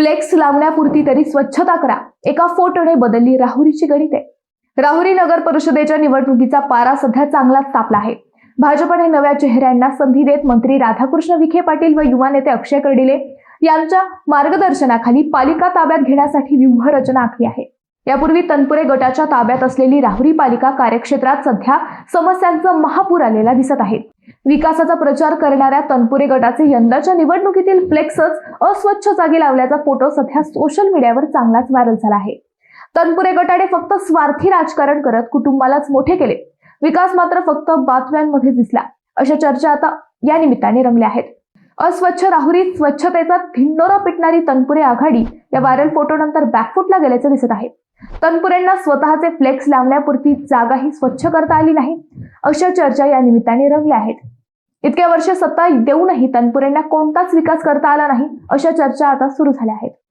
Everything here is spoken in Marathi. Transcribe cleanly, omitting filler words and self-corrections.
फ्लेक्स लावण्यापुरती तरी स्वच्छता करा, एका फोटोने बदलली राहुरीची गणिते। राहुरी नगर परिषदेच्या निवडणुकीचा पारा सध्या चांगलाच तापला आहे। भाजपने नव्या चेहऱ्यांना संधी देत मंत्री राधाकृष्ण विखे पाटील व युवा नेते अक्षय कर्डिले यांच्या मार्गदर्शनाखाली पालिका ताब्यात घेण्यासाठी व्यूहरचना आखली आहे। यापूर्वी तनपुरे गटाच्या ताब्यात असलेली राहुरी पालिका कार्यक्षेत्रात सध्या समस्यांचा महापूर आलेला दिसत आहे। विकासाचा प्रचार करणाऱ्या तनपुरे गटाचे यंदाच्या निवडणुकीतील फ्लेक्सच अस्वच्छ जागी लावल्याचा फोटो सध्या सोशल मीडियावर चांगलाच व्हायरल झाला आहे। तनपुरे गटाने फक्त स्वार्थी राजकारण करत कुटुंबालाच मोठे केले, विकास मात्र फक्त बातम्यांमध्ये दिसला, अशा चर्चा आता या निमित्ताने रंगल्या आहेत। अस्वच्छ राहुरीत स्वच्छतेचा धिंडोरा पिटणारी तनपुरे आघाडी या व्हायरल फोटोनंतर बॅकफुटला गेल्याचं दिसत आहे। तनपुरेंना स्वतःचे फ्लेक्स लावण्यापुरती जागाही स्वच्छ करता आली नाही, अशा चर्चा या निमित्ताने रंगल्या आहेत। इतक्या वर्ष सत्ता देऊनही तनपुरेंना कोणताच विकास करता आला नाही, अशा चर्चा आता सुरू झाल्या आहेत।